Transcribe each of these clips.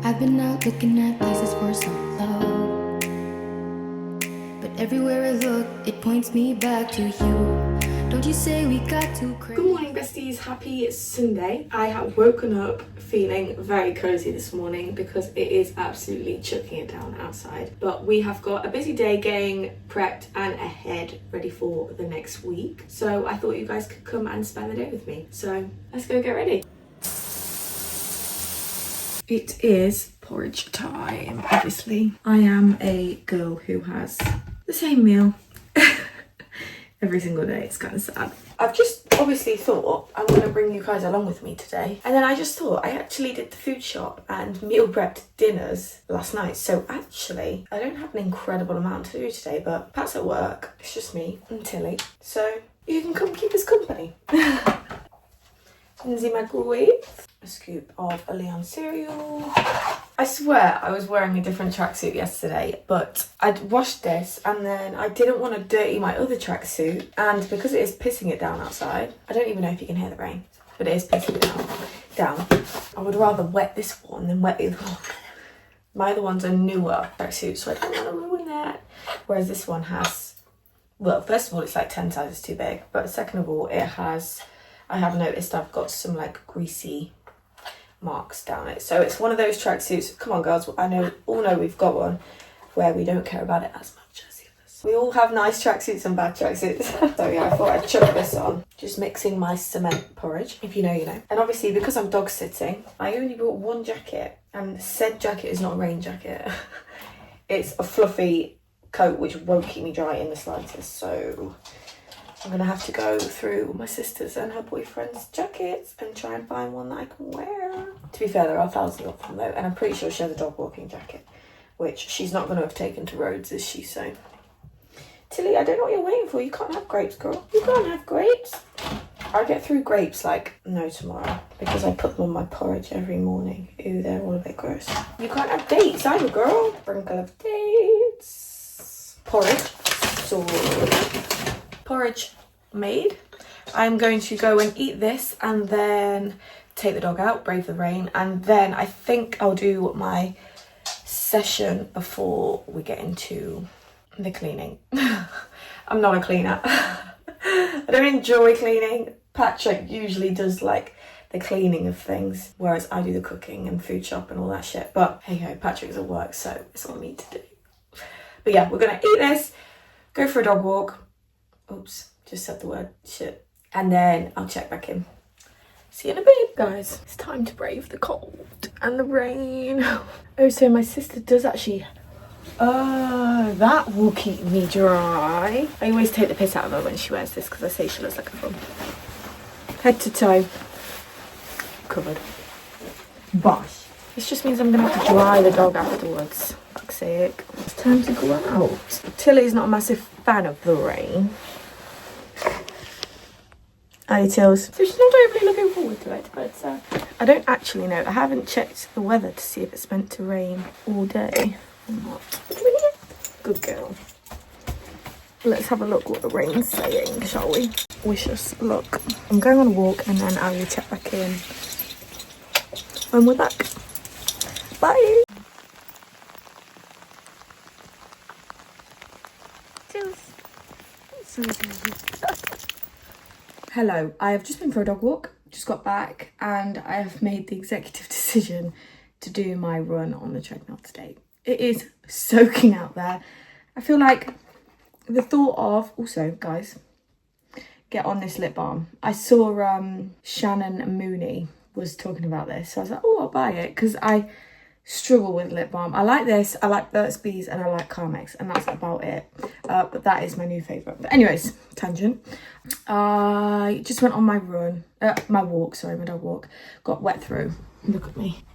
I've been out looking at places for some love, but everywhere I look, it points me back to you. Don't you say we got too crazy? Good morning, besties. Happy Sunday. I have woken up feeling very cozy this morning because it is absolutely chucking it down outside. But we have got a busy day getting prepped and ahead ready for the next week. So I thought you guys could come and spend the day with me. So let's go get ready. It is porridge time, obviously. I am a girl who has the same meal every single day. It's kind of sad. I've just obviously thought I'm going to bring you guys along with me today. And then I just thought I actually did the food shop and meal prepped dinners last night. So actually, I don't have an incredible amount to do today, but Pat's at work. It's just me and Tilly. So you can come keep us company. In the microwave, a scoop of a Leon cereal. I swear I was wearing a different tracksuit yesterday, but I'd washed this and then I didn't want to dirty my other tracksuit, and because it is pissing it down outside, I don't even know if you can hear the rain, but it is pissing it down. I would rather wet this one than wet the other one. My other one's a newer tracksuit, so I don't want to ruin that. Whereas this one has, well, first of all, it's like 10 sizes too big, but second of all, I have noticed I've got some like greasy marks down it. So it's one of those tracksuits, come on girls, all know we've got one where we don't care about it as much as the others. We all have nice tracksuits and bad tracksuits. So yeah, I thought I'd chuck this on. Just mixing my cement porridge, if you know, you know. And obviously because I'm dog sitting, I only brought one jacket, and said jacket is not a rain jacket. It's a fluffy coat which won't keep me dry in the slightest, so I'm going to have to go through my sister's and her boyfriend's jackets and try and find one that I can wear. To be fair, there are thousands of them though, and I'm pretty sure she has a dog walking jacket, which she's not going to have taken to Rhodes, is she? So, Tilly, I don't know what you're waiting for. You can't have grapes, girl. You can't have grapes. I'll get through grapes like no tomorrow because I put them on my porridge every morning. Ew, they're all a bit gross. You can't have dates either, girl. Sprinkle of dates. Porridge. Porridge made. I'm going to go and eat this and then take the dog out, brave the rain, and then I think I'll do my session before we get into the cleaning. I'm not a cleaner. I don't enjoy cleaning. Patrick usually does like the cleaning of things, whereas I do the cooking and food shop and all that shit. But hey ho, Patrick's at work, so it's all me to do. But yeah, we're gonna eat this, go for a dog walk. Oops, just said the word shit. And then I'll check back in. See you in a bit. Guys, it's time to brave the cold and the rain. Oh, so my sister does actually... that will keep me dry. I always take the piss out of her when she wears this because I say she looks like a bum. Head to toe. Covered. Bosh. This just means I'm going to have to dry the dog afterwards. Fuck's sake. It's time to go out. Tilly's not a massive fan of the rain. Addie Tills. So she's not overly looking forward to it, but I don't actually know. I haven't checked the weather to see if it's meant to rain all day or not. Good girl. Let's have a look what the rain's saying, shall we? Wish us luck. I'm going on a walk and then I will check back in when we're back. Bye. Hello, I have just been for a dog walk, just got back, and I have made the executive decision to do my run on the treadmill today. It is soaking out there. I feel like the thought of, also guys, get on this lip balm. I saw Shannon Mooney was talking about this, so I was like, oh, I'll buy it, because I struggle with lip balm. I like this, I like Burt's Bees, and I like Carmex, and that's about it. But that is my new favourite. But anyways, tangent. I just went on my run, my dog walk. Got wet through. Look at me.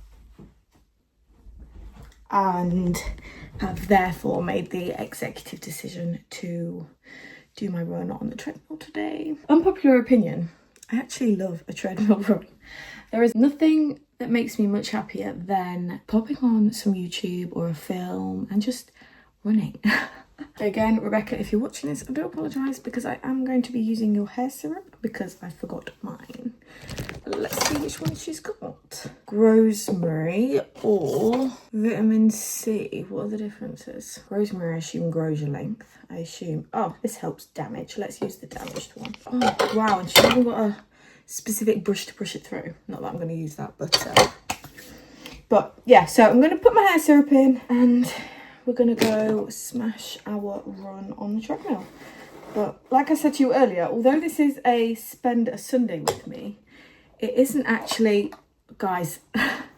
And have therefore made the executive decision to do my run on the treadmill today. Unpopular opinion, I actually love a treadmill run. There is nothing that makes me much happier than popping on some YouTube or a film and just running. Again, Rebecca, if you're watching this, I do apologise because I am going to be using your hair serum because I forgot mine. Let's see which one she's got. Rosemary or vitamin C. What are the differences? Rosemary, I assume, grows your length. I assume. Oh, this helps damage. Let's use the damaged one. Oh, wow. And she's even got a specific brush to brush it through. Not that I'm going to use that, but yeah. So I'm going to put my hair syrup in and we're going to go smash our run on the treadmill. But like I said to you earlier, although this is a spend a Sunday with me, it isn't actually, guys,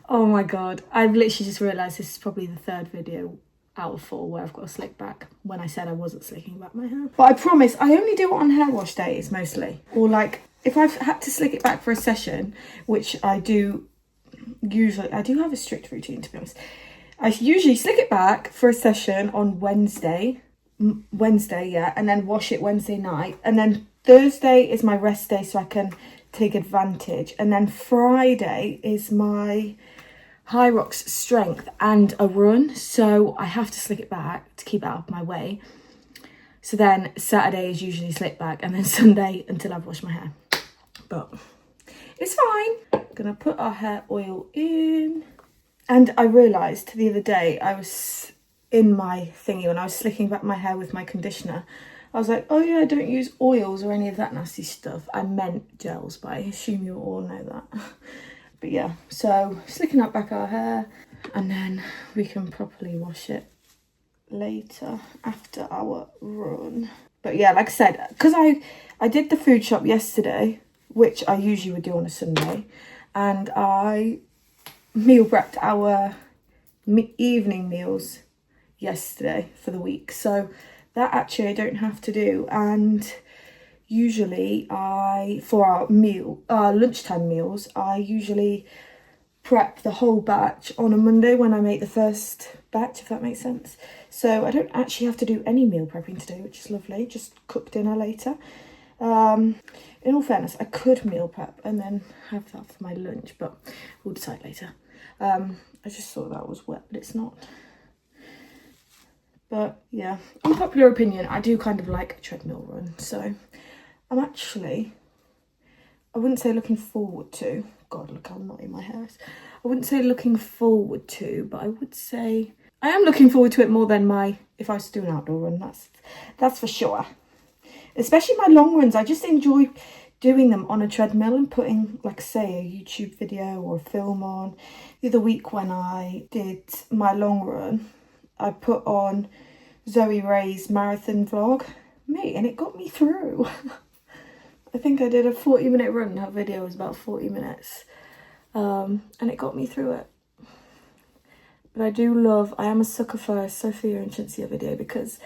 oh my God. I've literally just realised this is probably the third video out of 4 where I've got a slick back when I said I wasn't slicking back my hair. But I promise, I only do it on hair wash days mostly. Or like, if I've had to slick it back for a session, which I do usually, I do have a strict routine to be honest. I usually slick it back for a session on Wednesday, yeah, and then wash it Wednesday night. And then Thursday is my rest day so I can take advantage. And then Friday is my Hyrox strength and a run. So I have to slick it back to keep it out of my way. So then Saturday is usually slick back and then Sunday until I've washed my hair. But it's fine. I'm gonna put our hair oil in. And I realised the other day I was in my thingy when I was slicking back my hair with my conditioner. I was like, oh yeah, I don't use oils or any of that nasty stuff. I meant gels, but I assume you all know that. But yeah, so slicking up back our hair and then we can properly wash it later after our run. But yeah, like I said, because I did the food shop yesterday, which I usually would do on a Sunday, and I meal prepped our evening meals yesterday for the week. So that actually I don't have to do. And usually for our lunchtime meals, I usually prep the whole batch on a Monday when I make the first batch, if that makes sense. So I don't actually have to do any meal prepping today, which is lovely. Just cook dinner later. In all fairness, I could meal prep and then have that for my lunch, but we'll decide later. I just thought that was wet, but it's not. But yeah, unpopular opinion, I do kind of like a treadmill run. So I'm actually, I wouldn't say looking forward to, God, look how knotty my hair is. I wouldn't say looking forward to, but I would say I am looking forward to it more than if I was to do an outdoor run, that's for sure. Especially my long runs, I just enjoy doing them on a treadmill and putting, like say, a YouTube video or a film on. The other week when I did my long run, I put on Zoe Ray's marathon vlog, mate, and it got me through. I think I did a 40-minute run. Her video was about 40 minutes, and it got me through it. But I am a sucker for Sophia and Chintzia video because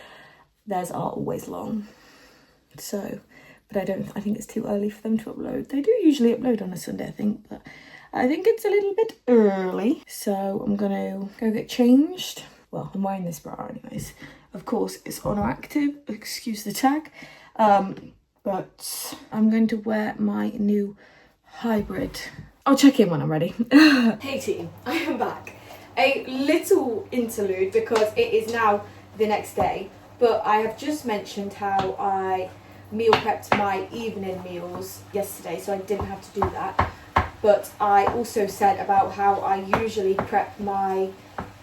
theirs are always long. So, but I think it's too early for them to upload. They do usually upload on a Sunday, I think, but I think it's a little bit early. So I'm gonna go get changed. Well, I'm wearing this bra anyways. Of course, it's Honor Active, excuse the tag. But I'm going to wear my new hybrid. I'll check in when I'm ready. Hey team, I am back. A little interlude because it is now the next day, but I have just mentioned how I meal prepped my evening meals yesterday, so I didn't have to do that. But I also said about how I usually prep my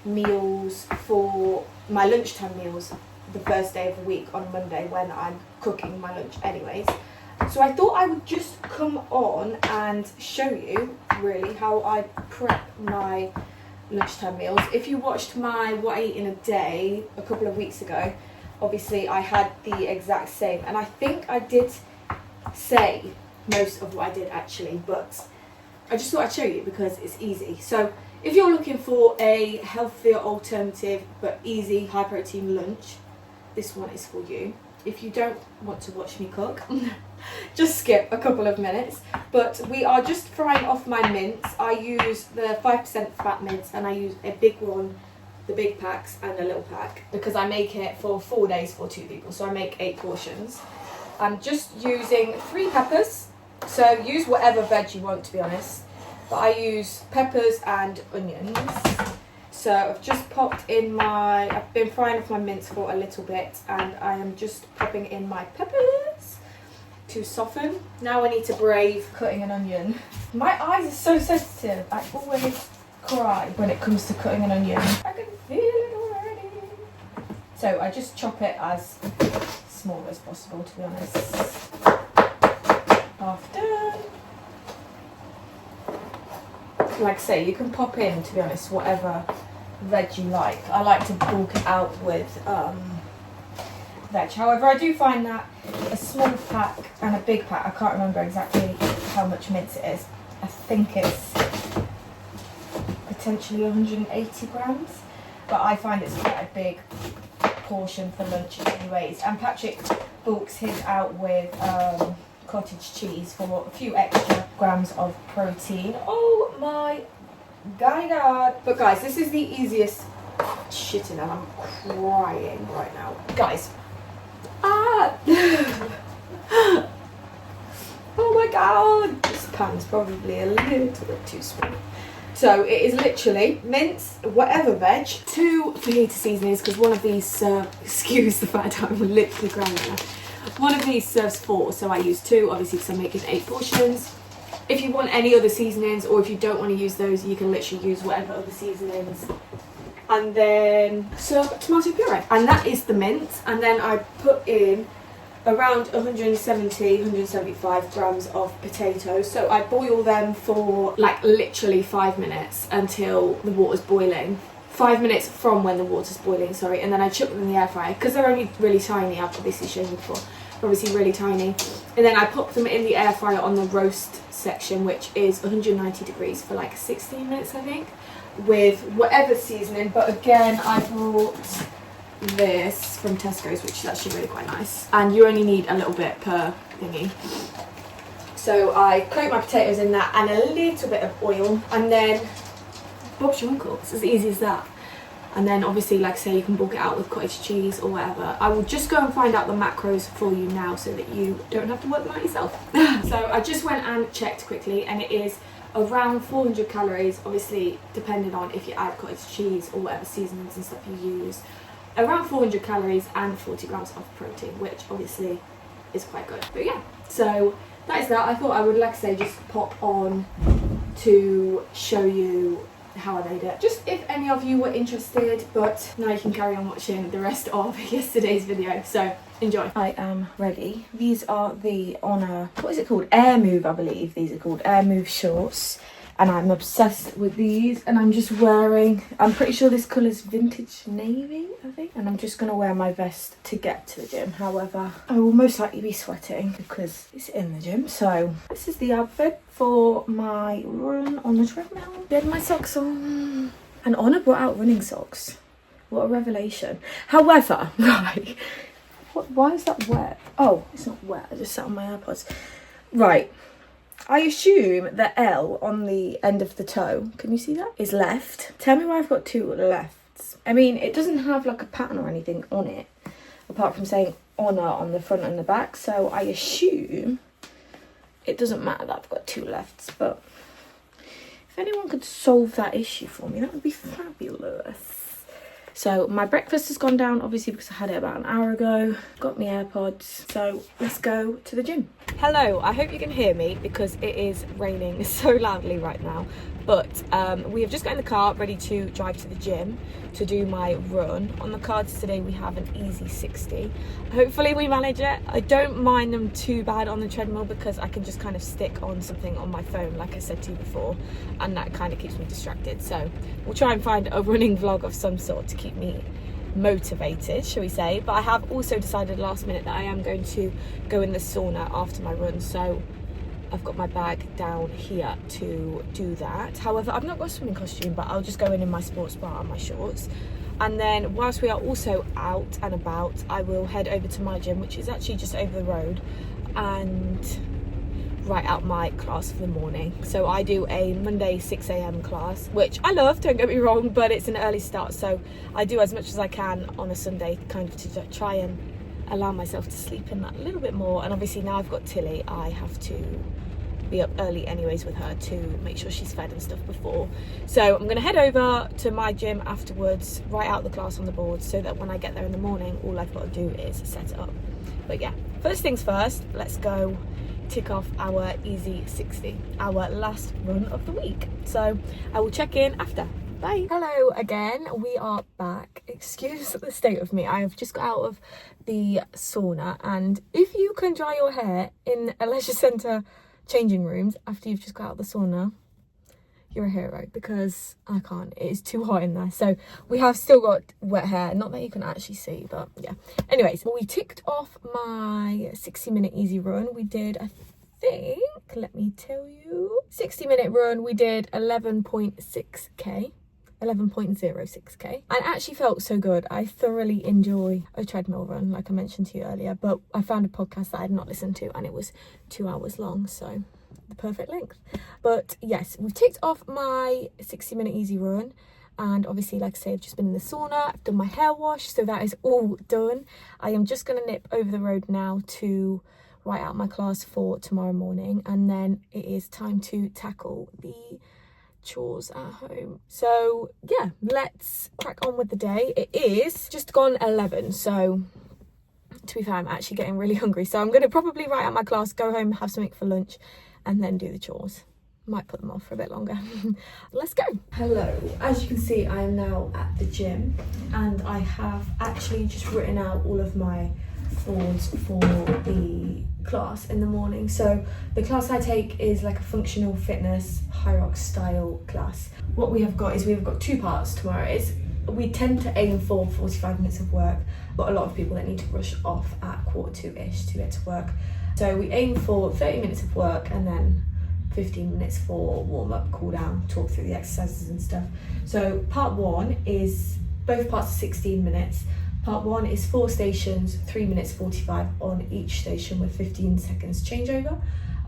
meals for my lunchtime meals the first day of the week on Monday when I'm cooking my lunch anyways. So I thought I would just come on and show you really how I prep my lunchtime meals. If you watched my What I Eat in a Day a couple of weeks ago, obviously I had the exact same, and I think I did say most of what I did actually, but I just thought I'd show you because it's easy. So if you're looking for a healthier alternative but easy high protein lunch, this one is for you. If you don't want to watch me cook, just skip a couple of minutes. But we are just frying off my mince. I use the 5% fat mince and I use a big one, the big packs and a little pack, because I make it for 4 days for 2 people, so I make 8 portions. I'm just using 3 peppers, so use whatever veg you want, to be honest, but I use peppers and onions. So I've just popped in I've been frying off my mince for a little bit, and I am just popping in my peppers to soften. Now I need to brave cutting an onion. My eyes are so sensitive. I always cry when it comes to cutting an onion. I can feel it already. So I just chop it as small as possible, to be honest. Half done. Like I say, you can pop in, to be honest, whatever veg you like. I like to bulk it out with veg. However, I do find that a small pack and a big pack, I can't remember exactly how much mince it is. I think it's potentially 180 grams, but I find it's quite a big portion for lunch anyways. And Patrick bulks his out with cottage cheese for a few extra grams of protein. Oh my god. But guys, this is the easiest shitting, and I'm crying right now. Guys. Oh my god. This pan's probably a little bit too small. So it is literally mince, whatever veg, 2 fajita seasonings, because one of these, excuse the fact I'm literally crying now. One of these serves 4, so I use 2, obviously, because I'm making 8 portions. If you want any other seasonings, or if you don't want to use those, you can literally use whatever other seasonings. And then some tomato puree. And that is the mince. And then I put in around 175 grams of potatoes. So I boil them for like literally 5 minutes until the water's boiling. 5 minutes from when the water's boiling, sorry, and then I chuck them in the air fryer because they're only really tiny. I've obviously shown you before, obviously really tiny. And then I pop them in the air fryer on the roast section, which is 190 degrees for like 16 minutes, I think, with whatever seasoning. But again, I brought this from Tesco's, which is actually really quite nice, and you only need a little bit per thingy. So I coat my potatoes in that and a little bit of oil, and then Bob's your uncle. It's as easy as that. And then obviously, like I say, you can bulk it out with cottage cheese or whatever. I will just go and find out the macros for you now so that you don't have to work them out yourself. So I just went and checked quickly, and it is around 400 calories, obviously depending on if you add cottage cheese or whatever seasonings and stuff you use. Around 400 calories and 40 grams of protein, which obviously is quite good. But yeah, so that is that. I thought I would, like I say, just pop on to show you how I made it, just if any of you were interested. But now you can carry on watching the rest of yesterday's video, so enjoy. I am ready. These are the Honor, what is it called, Air Move, I believe these are called Air Move shorts, and I'm obsessed with these. And I'm just wearing, I'm pretty sure this colour's vintage navy, I think, and I'm just gonna wear my vest to get to the gym. However, I will most likely be sweating because it's in the gym. So this is the outfit for my run on the treadmill. Get my socks on, and Honor brought out running socks. What a revelation. However, right, why is that wet? Oh, it's not wet, I just sat on my AirPods. Right, I assume the L on the end of the toe, can you see that, is left. Tell me why I've got 2 lefts. I mean, it doesn't have like a pattern or anything on it, apart from saying Honor on the front and the back. So I assume it doesn't matter that I've got 2 lefts. But if anyone could solve that issue for me, that would be fabulous. So my breakfast has gone down, obviously, because I had it about an hour ago. Got my AirPods, so let's go to the gym. Hello, I hope you can hear me because it is raining so loudly right now. But we have just got in the car, ready to drive to the gym to do my run. On the cards today, we have an easy 60. Hopefully we manage it. I don't mind them too bad on the treadmill because I can just kind of stick on something on my phone, like I said to you before, and that kind of keeps me distracted. So we'll try and find a running vlog of some sort to keep me motivated, shall we say. But I have also decided last minute that I am going to go in the sauna after my run, so I've got my bag down here to do that. However, I've not got a swimming costume, but I'll just go in my sports bra and my shorts. And then whilst we are also out and about, I will head over to my gym, which is actually just over the road, and write out my class for the morning. So I do a Monday 6 a.m. class, which I love, don't get me wrong, but it's an early start, so I do as much as I can on a Sunday, kind of to try and allow myself to sleep in that a little bit more. And obviously now I've got Tilly, I have to be up early anyways with her to make sure she's fed and stuff before. So I'm going to head over to my gym afterwards, write out the class on the board so that when I get there in the morning, all I've got to do is set it up. But yeah, first things first, let's go tick off our Easy 60, our last run of the week. So I will check in after. Bye. Hello again, we are back. Excuse the state of me. I have just got out of the sauna, and if you can dry your hair in a leisure centre changing rooms after you've just got out of the sauna, you're a hero, because I can't. It is too hot in there. So we have still got wet hair, not that you can actually see, but yeah. Anyways, we ticked off my 60-minute easy run. We did, I think, let me tell you, 60-minute run. We did 11.6k. 11.06k, and actually felt so good. I thoroughly enjoy a treadmill run, like I mentioned to you earlier, but I found a podcast that I had not listened to, and it was 2 hours long, so the perfect length. But yes, we've ticked off my 60-minute easy run, and obviously, like I say, I've just been in the sauna, I've done my hair wash, so that is all done. I am just going to nip over the road now to write out my class for tomorrow morning, and then it is time to tackle the chores at home. So yeah, let's crack on with the day. It is just gone 11, so to be fair, I'm actually getting really hungry, so I'm going to probably write out my class, go home, have something for lunch, and then do the chores. Might put them off for a bit longer. Let's go. Hello, as you can see, I am now at the gym, and I have actually just written out all of my boards for the class in the morning. So the class I take is like a functional fitness high rock style class. What we have got is we've got two parts tomorrow. We tend to aim for 45 minutes of work, but a lot of people that need to rush off at 1:45ish to get to work. So we aim for 30 minutes of work and then 15 minutes for warm up, cool down, talk through the exercises and stuff. So part one is, both parts are 16 minutes. Part one is 4 stations, 3 minutes 45 on each station with 15 seconds changeover.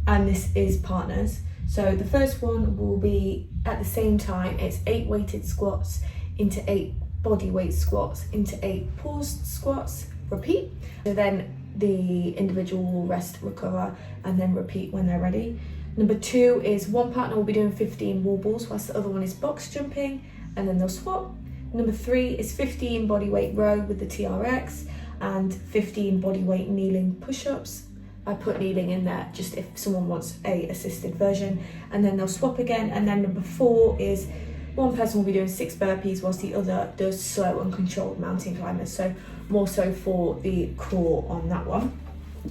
And this is partners. So the first one will be at the same time. It's 8 weighted squats into 8 body weight squats into 8 paused squats, repeat. So then the individual will rest, recover, and then repeat when they're ready. Number 2 is one partner will be doing 15 wall balls whilst the other one is box jumping, and then they'll swap. Number 3 is 15 bodyweight row with the TRX and 15 bodyweight kneeling push-ups. I put kneeling in there just if someone wants a assisted version, and then they'll swap again. And then number 4 is one person will be doing 6 burpees whilst the other does slow and controlled mountain climbers. So more so for the core on that one.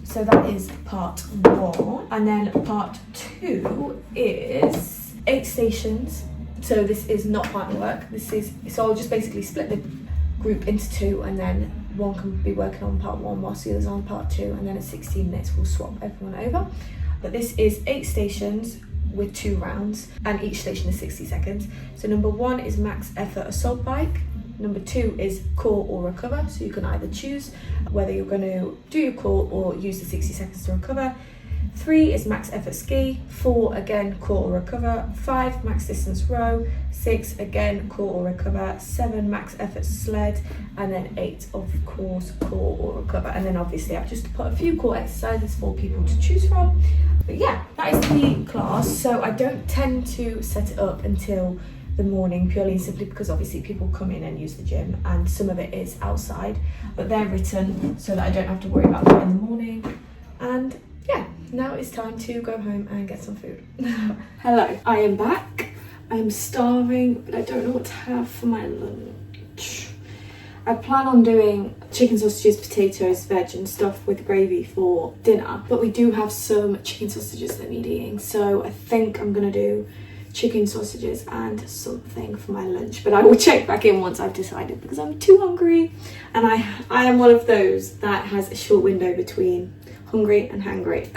So that is part 1. And then part 2 is 8 stations. So this is not partner work. So I'll just basically split the group into 2, and then one can be working on part 1 whilst the other's on part 2, and then at 16 minutes we'll swap everyone over. But this is 8 stations with 2 rounds, and each station is 60 seconds. So number 1 is max effort assault bike. Number 2 is core or recover. So you can either choose whether you're going to do your core or use the 60 seconds to recover. 3 is max effort ski, 4 again core or recover, 5 max distance row, 6 again core or recover, 7 max effort sled, and then 8 of course core or recover. And then obviously I've just put a few core exercises for people to choose from. But yeah, that is the class. So I don't tend to set it up until the morning, purely and simply because obviously people come in and use the gym, and some of it is outside, but they're written so that I don't have to worry about that in the morning. And yeah, now it's time to go home and get some food. Hello, I am back. I am starving, but I don't know what to have for my lunch. I plan on doing chicken sausages, potatoes, veg and stuff with gravy for dinner, but we do have some chicken sausages that need eating, so I think I'm gonna do chicken sausages and something for my lunch, but I will check back in once I've decided, because I'm too hungry, and I am one of those that has a short window between hungry and hangry.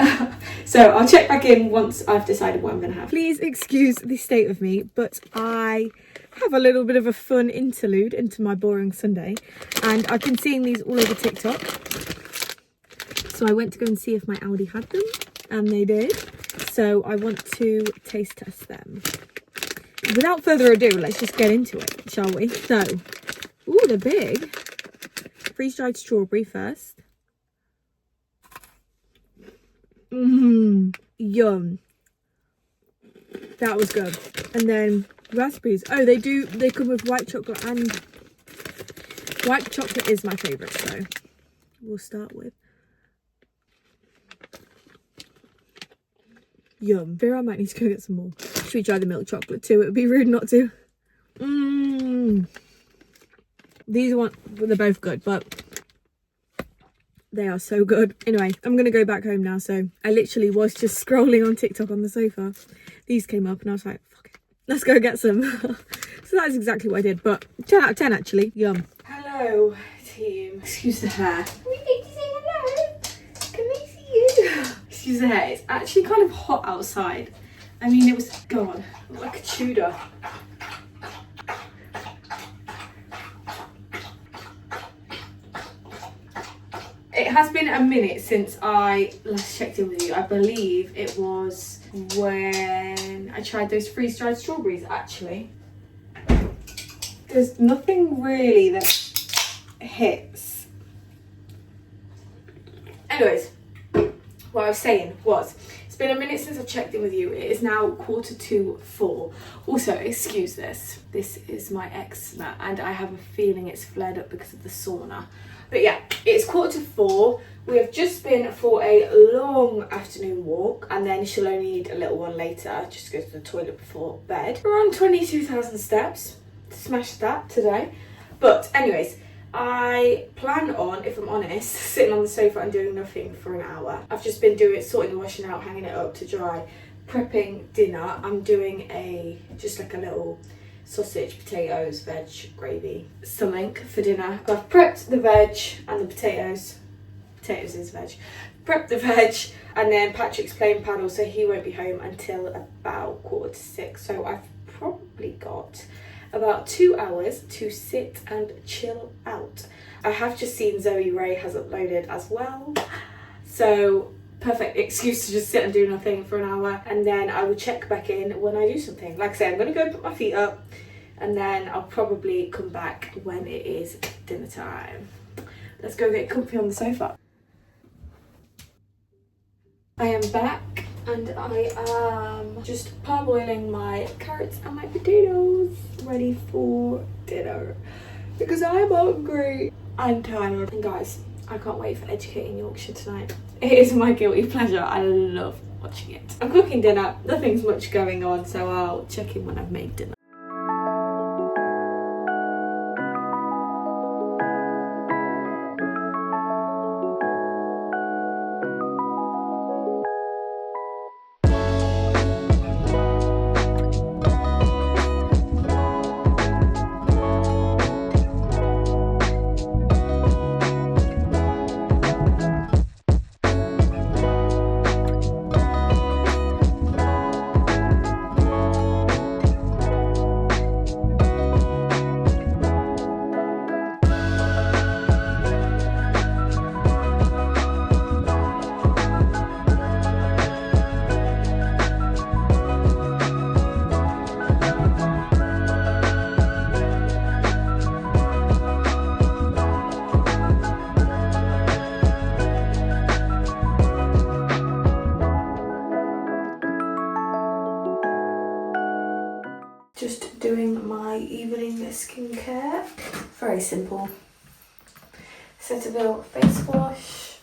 So I'll check back in once I've decided what I'm gonna have. Please excuse the state of me, but I have a little bit of a fun interlude into my boring Sunday, and I've been seeing these all over TikTok, so I went to go and see if my Aldi had them, and they did. So I want to taste test them. Without further ado, let's just get into it, shall we? So, ooh, they're big. Freeze-dried strawberry first. Yum. That was good. And then raspberries. Oh, they come with white chocolate, and white chocolate is my favourite, so we'll start with. Yum. Fear I might need to go get some more. Should we try the milk chocolate too? It would be rude not to. These they're both good, but they are so good. Anyway, I'm going to go back home now. So I literally was just scrolling on TikTok on the sofa. These came up and I was like, fuck it, let's go get some. So that is exactly what I did. But 10 out of 10 actually. Yum. Hello, team. Excuse the hair. We need to say hello. Can I see you? Excuse the hair. It's actually kind of hot outside. I mean, it was, God, like a Tudor. It has been a minute since I last checked in with you. I believe it was when I tried those freeze-dried strawberries, actually. There's nothing really that hits. Anyways, what I was saying was, it's been a minute since I've checked in with you. It is now 4:45. Also, excuse this. This is my eczema and I have a feeling it's flared up because of the sauna. But yeah, it's 4:45. We have just been for a long afternoon walk and then she'll only need a little one later, just to go to the toilet before bed. We're on 22,000 steps. Smashed that today. But anyways, I plan on, if I'm honest, sitting on the sofa and doing nothing for an hour. I've just been sorting the washing out, hanging it up to dry, prepping dinner. I'm doing just like a little sausage, potatoes, veg, gravy, something for dinner. I've prepped the veg and the potatoes. Potatoes is veg. Prepped the veg, and then Patrick's playing paddle, so he won't be home until about 5:45. So I've probably got about 2 hours to sit and chill out. I have just seen Zoe Ray has uploaded as well. So perfect excuse to just sit and do nothing for an hour, and then I will check back in when I do something. Like I say, I'm going to go put my feet up and then I'll probably come back when it is dinner time. Let's go get comfy on the sofa. I am back and I am just parboiling my carrots and my potatoes, ready for dinner because I'm hungry and tired. And guys, I can't wait for Educating Yorkshire tonight. It is my guilty pleasure. I love watching it. I'm cooking dinner, nothing's much going on, so I'll check in when I've made dinner. Just doing my evening skincare. Very simple. Cetaphil face wash.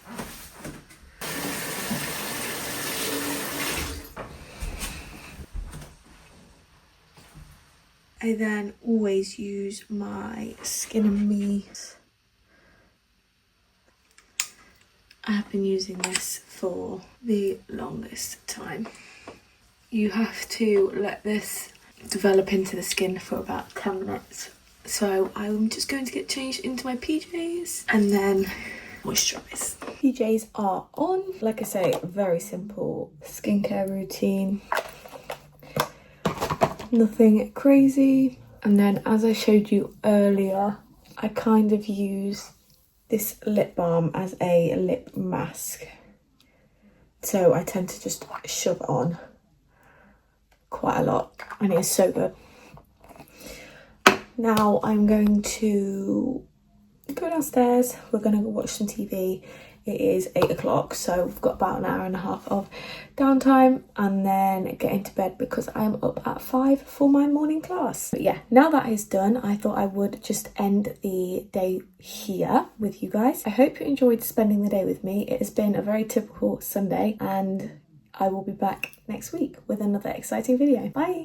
I then always use my Skin and Me. I have been using this for the longest time. You have to let this develop into the skin for about 10 minutes. So I'm just going to get changed into my PJs and then moisturise. PJs are on. Like I say, very simple skincare routine. Nothing crazy. And then, as I showed you earlier, I kind of use this lip balm as a lip mask. So I tend to just shove it on quite a lot, and it is so good. Now I'm going to go downstairs. We're going to go watch some TV. It is 8 o'clock, so we've got about an hour and a half of downtime and then get into bed because I'm up at 5 for my morning class. But yeah, now that is done, I thought I would just end the day here with you guys. I hope you enjoyed spending the day with me. It has been a very typical Sunday and I will be back next week with another exciting video. Bye!